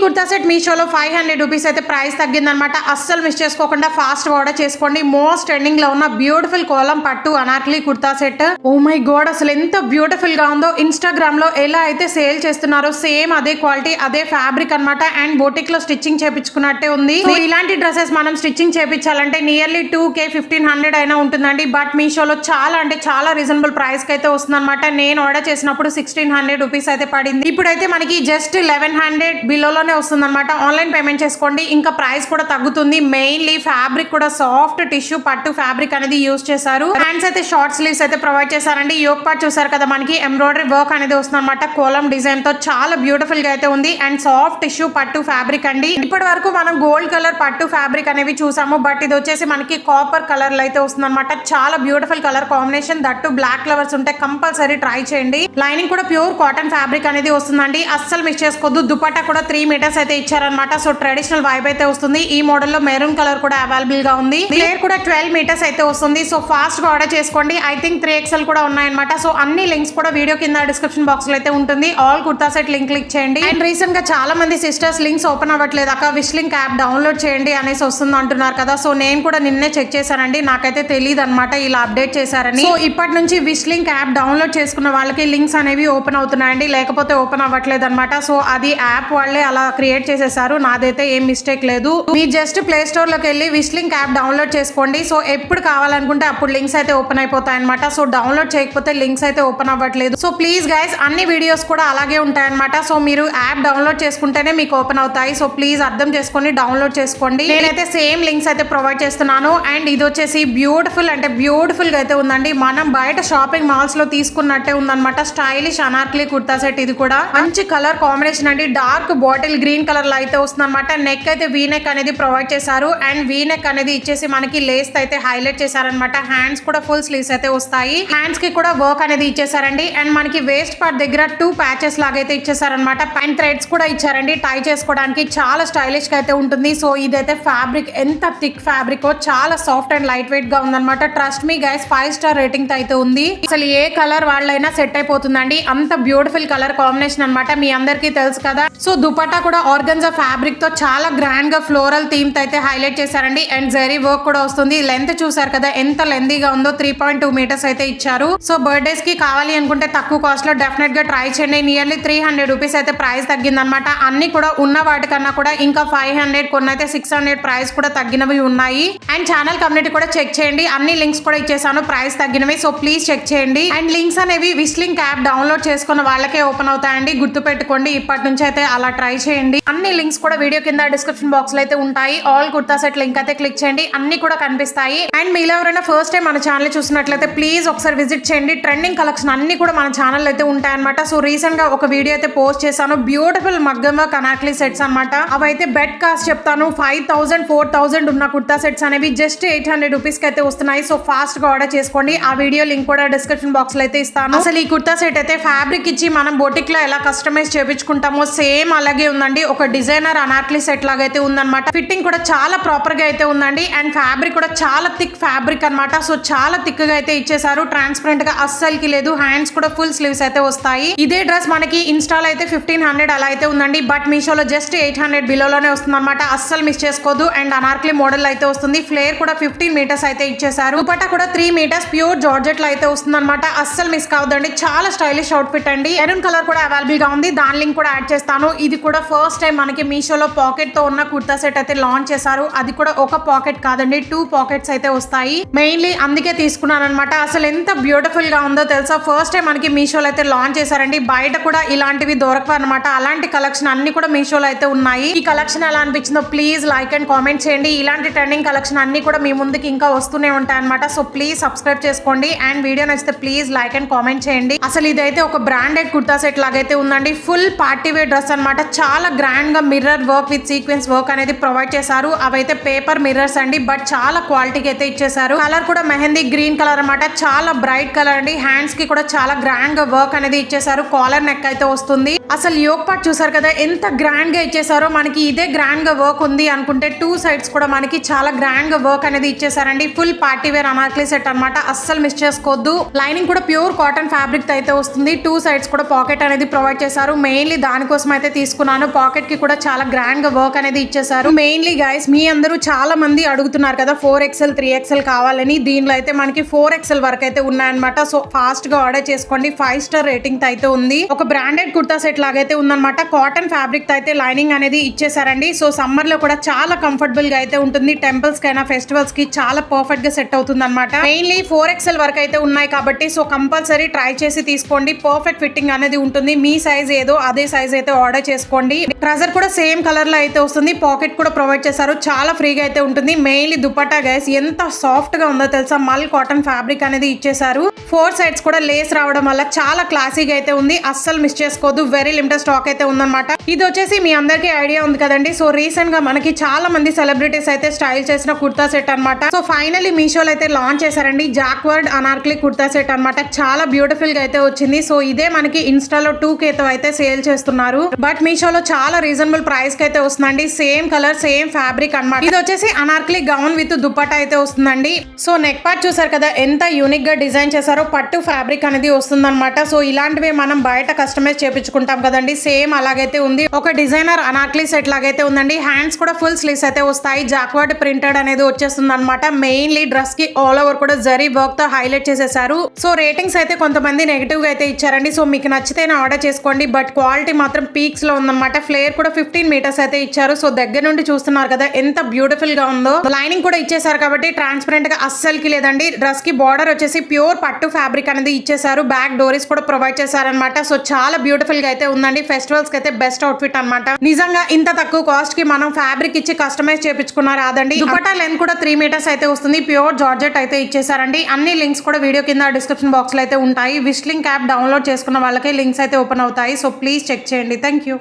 Kurta set మీషోలో 500 rupees అయితే price తగ్గిందనమాట. అస్సలు మిస్ చేసుకోకుండా ఫాస్ట్ ఆర్డర్ చేసుకోండి. మోస్ట్ ట్రెండింగ్ లో ఉన్న బ్యూటిఫుల్ కోలం పట్టు anarkali kurta set. Oh my god, అసలు ఎంత బ్యూటిఫుల్ గా ఉందో. ఇన్స్టాగ్రామ్ లో ఎలా అయితే సేల్ చేస్తున్నారో సేమ్ అదే క్వాలిటీ అదే ఫ్యాబ్రిక్ అనమాట. అండ్ బోటిక్ లో స్టిచ్చింగ్ చేపించుకున్నట్టే ఉంది. ఇలాంటి డ్రెస్సెస్ మనం స్టిచ్చింగ్ చేపించాలంటే నియర్లీ 2K 1500 అయినా ఉంటుందండి. బట్ మీషోలో చాలా అంటే చాలా రీజనబుల్ ప్రైస్ కి అయితే వస్తుంది అనమాట. నేను ఆర్డర్ చేసినప్పుడు 1600 రూపీస్ అయితే పడింది. ఇప్పుడైతే మనకి జస్ట్ 1100 బిలోలోనే వస్తుంది అనమాట. ఆన్లైన్ పేమెంట్ చేసుకోండి, ఇంకా ప్రైస్ కూడా తగ్గుతుంది. మెయిన్లీ ఫ్యాబ్రిక్ కూడా సాఫ్ట్ టిష్యూ పట్టు ఫ్యాబ్రిక్ అనేది యూస్ చేశారు. హ్యాండ్స్ అయితే షార్ట్ స్లీవ్స్ అయితే ప్రొవైడ్ చేశారండి. యోక్ పార్ట్ చూసారు కదా, మనకి ఎంబ్రాయిడరీ వర్క్ అనేది వస్తుంది అనమాట. కోలం డిజైన్ తో చాలా బ్యూటిఫుల్ గా అయితే ఉంది. అండ్ సాఫ్ట్ టిష్యూ పట్టు ఫ్యాబ్రిక్ అండి. ఇప్పటి వరకు మనం గోల్డ్ కలర్ పట్టు ఫ్యాబ్రిక్ అనేవి చూసాము, బట్ ఇది వచ్చేసి మనకి కాపర్ కలర్ లో అయితే వస్తుంది అనమాట. చాలా బ్యూటిఫుల్ కలర్ కాంబినేషన్. దట్టు బ్లాక్ ఫ్లవర్స్ ఉంటే కంపల్సరీ ట్రై చేయండి. లైనింగ్ కూడా ప్యూర్ కాటన్ ఫ్యాబ్రిక్ అనేది వస్తుందండి. అస్సలు మిస్ చేసుకోవద్దు. దుపట్టా కూడా 3 మీటర్స్ అయితే ఇచ్చారనమాట. సో ట్రెడిషనల్ వైబ్ అయితే వస్తుంది. ఈ మోడల్ లో మెరూన్ కలర్ కూడా అవైలబుల్ గా ఉంది. ఫ్లేర్ కూడా 12 మీటర్స్ అయితే వస్తుంది. సో ఫాస్ట్ గా ఆర్డర్ చేసుకోండి. ఐ థింక్ 3XL కూడా ఉన్నాయన్నమాట. సో అన్ని లింక్స్ కూడా వీడియో కింద డిస్క్రిప్షన్ బాక్స్ లో అయితే ఉంటుంది. All kurta set link click చేయండి. అండ్ రీసెంట్ గా చాలా మంది సిస్టర్స్ లింక్స్ ఓపెన్ అవ్వట్లేదు అక్క, విష్ లింక్ యాప్ డౌన్లోడ్ చేయండి అనేసి వస్తుంది అంటున్నారు కదా. సో నేను కూడా నిన్నే చెక్ చేశానండి. నాకైతే తెలియదు అనమాట ఇలా అప్డేట్ చేశారని. సో ఇప్పటి నుంచి విష్ లింక్ యాప్ డౌన్లోడ్ చేసుకున్న వాళ్ళకి లింక్స్ అనేవి ఓపెన్ అవుతున్నాయండి, లేకపోతే ఓపెన్ అవ్వట్లేదు అనమాట. సో అది యాప్ వాళ్ళే అలా క్రియేట్ చేసేసారు. నాదైతే ఏం మిస్టేక్ లేదు. మీరు జస్ట్ ప్లే స్టోర్ లోకి వెళ్ళి విష్ లింక్ యాప్ డౌన్లోడ్ చేసుకోండి. సో ఎప్పుడు కావాలనుకుంటే అప్పుడు లింక్స్ అయితే ఓపెన్ అయిపోతాయి అనమాట. సో డౌన్లోడ్ చేయకపోతే లింక్స్ అయితే ఓపెన్ అవ్వట్లేదు. సో ప్లీజ్ గైస్, అన్ని వీడియోస్ కూడా అలాగే ఉంటాయి అనమాట. సో మీరు యాప్ డౌన్లోడ్ చేసుకుంటేనే మీకు ఓపెన్ అవుతాయి. సో ప్లీజ్ అర్థం చేసుకొని డౌన్లోడ్ చేసుకోండి. నేనైతే సేమ్ లింక్స్ అయితే ప్రొవైడ్ చేస్తున్నాను. అండ్ ఇది వచ్చేసి బ్యూటిఫుల్ అంటే బ్యూటిఫుల్ గా అయితే ఉందండి. మనం బయట షాపింగ్ మాల్స్ లో తీసుకున్నట్టే ఉందన్నమాట. Stylish Anarkali kurta set. ఇది కూడా మంచి కలర్ కాంబినేషన్ అండి. డార్క్ బాటిల్ గ్రీన్ కలర్ లో అయితే వస్తుంది అనమాట. నెక్ అయితే వీ నెక్ అనేది ప్రొవైడ్ చేశారు. అండ్ వీ నెక్ అనేది ఇచ్చేసి మనకి లేస్ అయితే హైలైట్ చేశారనమాట. హ్యాండ్స్ కూడా ఫుల్ స్లీవ్స్ అయితే వస్తాయి. హ్యాండ్స్ కి కూడా వర్క్ అనేది ఇచ్చేసారండి. అండ్ మనకి వేస్ట్ పార్ట్ దగ్గర 2 ప్యాచెస్ లాగా అయితే ఇచ్చేసారనమాట. పైన థ్రెడ్స్ కూడా ఇచ్చారండి టై చేసుకోవడానికి. చాలా స్టైలిష్ గా అయితే ఉంటుంది. సో ఇదైతే ఫ్యాబ్రిక్ ఎంత థిక్ ఫ్యాబ్రిక్, చాలా సాఫ్ట్ అండ్ లైట్ వెయిట్ గా ఉందన్నమాట. Trust me guys, 5 star rating తో అయితే ఉంది. అసలు ఏ కలర్ వాళ్ళైనా సెట్ అయిపోతుందండి. అంత బ్యూటిఫుల్ కలర్ కాంబినేషన్ అనమాట. మీ అందరికీ తెలుసు కదా. సో దుపట్టా కూడా ఆర్గన్జా ఫ్యాబ్రిక్ తో చాలా గ్రాండ్ గా ఫ్లోరల్ థీమ్ తో అయితే హైలైట్ చేశారండి. అండ్ జరీ వర్క్ కూడా వస్తుంది. లెంత్ చూసారు కదా ఎంత లెందీగా ఉందో. 3.2 మీటర్స్ అయితే ఇచ్చారు. సో బర్త్డేస్ కి కావాలి అనుకుంటే తక్కువ కాస్ట్ లో డెఫినెట్ గా ట్రై చేయండి. నియర్లీ 300 రూపీస్ అయితే ప్రైస్ తగ్గిందనమాట. అన్ని కూడా ఉన్న వాటికన్నా కూడా ఇంకా 500, కొన్ని అయితే 600 ప్రైస్ కూడా తగ్గినవి ఉన్నాయి. అండ్ ఛానల్ కమ్యూనిటీ కూడా చెక్ చేయండి. అన్ని లింక్స్ కూడా ఇచ్చేసాను ప్రైస్ తగ్గినవి. సో ప్లీజ్ చెక్ చేయండి. అండ్ లింక్స్ అనేవి విష్ లింక్ యాప్ డౌన్లోడ్ చేసుకున్న వాళ్ళకే ఓపెన్ అవుతాయండి. గుర్తు పెట్టుకోండి. ఇప్పటి నుంచి అయితే అలా ట్రై చేయండి. అన్ని లింక్స్ కూడా వీడియో కింద డిస్క్రిప్షన్ బాక్స్ లో అయితే ఉంటాయి. ఆల్ కుర్తా సెట్ లింక్ అయితే క్లిక్ చేయండి. అన్ని కూడా కనిపిస్తాయి. అండ్ మీలో ఎవరైనా ఫస్ట్ టైం మన ఛానల్ చూసినట్లయితే ప్లీజ్ ఒకసారి విజిట్ చేయండి. ట్రెండింగ్ కలెక్షన్ అన్ని కూడా మన ఛానల్ అయితే ఉంటాయన్నమాట. సో రీసెంట్ గా ఒక వీడియో అయితే పోస్ట్ చేశాను. బ్యూటిఫుల్ మగ్గం అనార్కలి సెట్స్ అనమాట. అవైతే బెడ్ కాస్ట్ చెప్తాను. 5000 4000 ఉన్న కుర్తా సెట్స్ అనేవి జస్ట్ 800 రూపీస్ కి అయితే వస్తున్నాయి. సో ఫాస్ట్ గా ఆర్డర్ చేసుకోండి. ఆ వీడియో లింక్ కూడా డిస్క్రిప్షన్ బాక్స్ లో అయితే ఇస్తాను. అసలు ఈ కుర్తా సెట్ అయితే ఫ్యాబ్రిక్ ఇచ్చి మనం బొటిక్ లో ఎలా కస్టమైజ్ చేపించుకుంటామో సేమ్ అలాగే ఉందండి. ఒక డిజైనర్ అనార్కలి సెట్ లాగా అయితే ఉందన్నమాట. ఫిట్టింగ్ కూడా చాలా ప్రాపర్ గా అయితే ఉందండి. అండ్ ఫ్యాబ్రిక్ కూడా చాలా థిక్ ఫ్యాబ్రిక్ అనమాట. సో చాలా థిక్ గా అయితే ఇచ్చేసారు. ట్రాన్స్పరెంట్ గా అస్సలకి లేదు. హ్యాండ్స్ కూడా ఫుల్ స్లీవ్స్ అయితే వస్తాయి. ఇదే డ్రెస్ మనకి ఇన్స్టాల్ అయితే 1500 అలా అయితే ఉందండి. బట్ మీషోలో జస్ట్ 800 బిలోలోనే వస్తుంది అనమాట. అస్సలు మిస్ చేసుకోదు. అండ్ అనార్కలి మోడల్ అయితే వస్తుంది. ఫ్లేర్ కూడా 15 మీటర్స్ అయితే ఇచ్చేసారు. దుపట్టా కూడా 3 మీటర్స్ ప్యూర్ జార్జెట్ లో అయితే వస్తుంది అనమాట. అస్సలు మిస్ కావద్దండి. చాలా స్టైలిష్ అవుట్ ఫిట్ అండి. మెరూన్ కలర్ కూడా అవైలబుల్ గా ఉంది. దాని లింక్ కూడా యాడ్ చేస్తాను. ఇది కూడా ఫస్ట్ టైం మనకి మీషోలో పాకెట్ తో ఉన్న కుర్తా సెట్ అయితే లాంచ్ చేశారు. అది కూడా ఒక పాకెట్ కాదండి, 2 పాకెట్స్ అయితే వస్తాయి. మెయిన్లీ అందుకే తీసుకున్నాను అనమాట. అసలు ఎంత బ్యూటిఫుల్ గా ఉందో తెలుసా. ఫస్ట్ టైం మనకి మీషోలో అయితే లాంచ్ చేశారండి. బయట కూడా ఇలాంటివి దొరకవు అనమాట. అలాంటి కలెక్షన్ అన్ని కూడా మీషోలో అయితే ఉన్నాయి. ఈ కలెక్షన్ ఎలా అనిపించిందో ప్లీజ్ లైక్ అండ్ కామెంట్ చేయండి. ఇలాంటి ట్రెండింగ్ కలెక్షన్ అన్ని కూడా మీ ముందుకి ఇంకా వస్తూనే ఉంటాయి అనమాట. సో ప్లీజ్ సబ్స్క్రైబ్ చేసుకోండి. అండ్ వీడియో నచ్చితే ప్లీజ్ లైక్ అండ్ కామెంట్ చేయండి. అసలు ఇదైతే ఒక బ్రాండెడ్ కుర్తా సెట్ లాగైతే ఉందండి. ఫుల్ పార్టీ వేర్ డ్రెస్ అనమాట. చాలా గ్రాండ్ గా mirror work with sequence work అనేది ప్రొవైడ్ చేశారు. అవైతే పేపర్ మిర్రర్స్ అండి. బట్ చాలా క్వాలిటీకి అయితే ఇచ్చేసారు. కలర్ కూడా మెహందీ గ్రీన్ కలర్ అనమాట. చాలా బ్రైట్ కలర్ అండి. హ్యాండ్స్ కి కూడా చాలా గ్రాండ్ గా వర్క్ అనేది ఇచ్చేసారు. కాలర్ నెక్ అయితే వస్తుంది. అసలు యోగ్ పార్ట్ చూసారు కదా ఎంత గ్రాండ్ గా ఇచ్చేసారో. మనకి ఇదే గ్రాండ్ గా వర్క్ ఉంది అనుకుంటే 2 సైడ్స్ కూడా మనకి చాలా గ్రాండ్ గా వర్క్ అనేది ఇచ్చేసారండి. Full party wear Anarkali set అన్నమాట. అస్సలు మిస్ చేసుకోవద్దు. లైనింగ్ కూడా ప్యూర్ కాటన్ ఫ్యాబ్రిక్ తో అయితే వస్తుంది. 2 సైడ్స్ కూడా పాకెట్ అనేది ప్రొవైడ్ చేశారు. మెయిన్లీ దానికోసం అయితే తీసుకున్నాను. పాకెట్ కి కూడా చాలా గ్రాండ్ గా వర్క్ అనేది ఇచ్చేసారు. మెయిన్లీ గైస్ మీ అందరూ చాలా మంది అడుగుతున్నారు కదా 4XL 3XL కావాలని. దీనిలో అయితే మనకి 4XL వరకు అయితే ఉన్నాయన్నమాట. సో ఫాస్ట్ గా ఆర్డర్ చేసుకోండి. 5 స్టార్ రేటింగ్ తో అయితే ఉంది. ఒక బ్రాండెడ్ కుర్తా సెట్ లాగైతే ఉందన్నమాట. కాటన్ ఫ్యాబ్రిక్ తో అయితే లైనింగ్ అనేది ఇచ్చేసారండి. సో సమ్మర్ లో కూడా చాలా కంఫర్టబుల్ గా అయితే ఉంటుంది. టెంపుల్స్ కైనా ఫెస్టివల్స్ కి చాలా పర్ఫెక్ట్ గా సెట్ అవుతుంది అనమాట. మెయిన్లీ 4XL వరకు అయితే ఉన్నాయి కాబట్టి సో కంపల్సరీ ట్రై చేసి తీసుకోండి. పర్ఫెక్ట్ ఫిట్టింగ్ అనేది ఉంటుంది. మీ సైజ్ ఏదో అదే సైజ్ అయితే ఆర్డర్ చేసుకోండి. ట్రజర్ కూడా సేమ్ కలర్ లో అయితే వస్తుంది. పాకెట్ కూడా ప్రొవైడ్ చేశారు. చాలా ఫ్రీగా అయితే ఉంటుంది. మెయిన్లీ దుపట్టా గైస్ ఎంత సాఫ్ట్ గా ఉందో తెలుసా. మల్ కాటన్ ఫ్యాబ్రిక్ అనేది ఇచ్చేసారు. 4 సైడ్స్ కూడా లేస్ రావడం వల్ల చాలా క్లాసీగా అయితే ఉంది. అస్సలు మిస్ చేసుకోవద్దు. వెరీ లిమిటెడ్ స్టాక్ అయితే ఉందన్నమాట. ఇది వచ్చేసి మీ అందరికీ ఐడియా ఉంది కదండి. సో రీసెంట్ గా మనకి చాలా మంది సెలబ్రిటీస్ అయితే స్టైల్ చేసిన కుర్తా సెట్ అన్నమాట. సో ఫైనల్లీ మీషోలో అయితే లాంచ్ చేశారండి. జాక్వర్డ్ అనార్కలి కుర్తా సెట్ అన్నమాట. చాలా బ్యూటిఫుల్ గా అయితే వచ్చింది. సో ఇదే మనకి ఇన్స్టాలో 2K తో అయితే సేల్ చేస్తున్నారు. బట్ మీషోలో చాలా రీజనబుల్ ప్రైస్ కి అయితే వస్తుందండి. సేమ్ కలర్ సేమ్ ఫ్యాబ్రిక్ అన్నమాట. ఇది వచ్చేసి అనార్కలి గౌన్ విత్ దుపట్టా అయితే వస్తుందండి. సో నెక్ పార్ట్ చూసారు కదా ఎంత యూనిక్ గా డిజైన్ చేశారో. పట్టు ఫ్యాబ్రిక్ అనేది వస్తుందన్నమాట. సో ఇలాంటివి మనం బయట కస్టమైజ్ చేపించుకుంటాం కదండి. సేమ్ అలాగైతే ఉంది. ఒక డిజైనర్ అనార్కలి సెట్ లాగైతే ఉందండి. హ్యాండ్స్ కూడా ఫుల్ స్లీవ్స్ అయితే వస్తాయి. జాక్వర్డ్ ప్రింటెడ్ అనేది వచ్చేస్తుంది అనమాట. మెయిన్లీ డ్రెస్ కి ఆల్ ఓవర్ కూడా జరీ వర్క్ తో హైలైట్ చేసేసారు. సో రేటింగ్స్ అయితే కొంతమంది నెగిటివ్ గా అయితే ఇచ్చారండి. సో మీకు నచ్చితేనే ఆర్డర్ చేసుకోండి. బట్ క్వాలిటీ మాత్రం పీక్స్ లో ఉందన్నమాట. ఫ్లేర్ కూడా 15 మీటర్స్ అయితే ఇచ్చారు. సో దగ్గర నుండి చూస్తున్నారు కదా ఎంత బ్యూటిఫుల్ గా ఉందో. లైనింగ్ కూడా ఇచ్చేసారు కాబట్టి ట్రాన్స్పరెంట్ గా అస్సలకి లేదండి. డ్రెస్ కి బార్డర్ వచ్చేసి ప్యూర్ పట్టు ఫ్యాబ్రిక్ అనేది ఇచ్చేసారు. బ్యాక్ డోరీస్ కూడా ప్రొవైడ్ చేశారనమాట. సో చాలా బ్యూటిఫుల్ గా అయితే ఉందండి. ఫెస్టివల్స్ కి అయితే బెస్ట్ అవుట్ఫిట్ అన్నమాట. నిజంగా ఇంత తక్కువ కాస్ట్ కి మనం ఫ్యాబ్రిక్ ఇచ్చి కస్టమైజ్ చేపించుకున్నారు రాదండి. దుపట్టా లెంత్ కూడా 3 మీటర్స్ అయితే వస్తుంది. ప్యూర్ జార్జెట్ అయితే ఇచ్చేసారండి. అన్ని లింక్స్ కూడా వీడియో కింద డిస్క్రిప్షన్ బాక్స్ లో అయితే ఉంటాయి. విష్ లింక్ యాప్ డౌన్లోడ్ చేసుకున్న వాళ్ళకి లింక్స్ అయితే ఓపెన్ అవుతాయి. సో ప్లీజ్ చెక్ చేయండి. Thank you.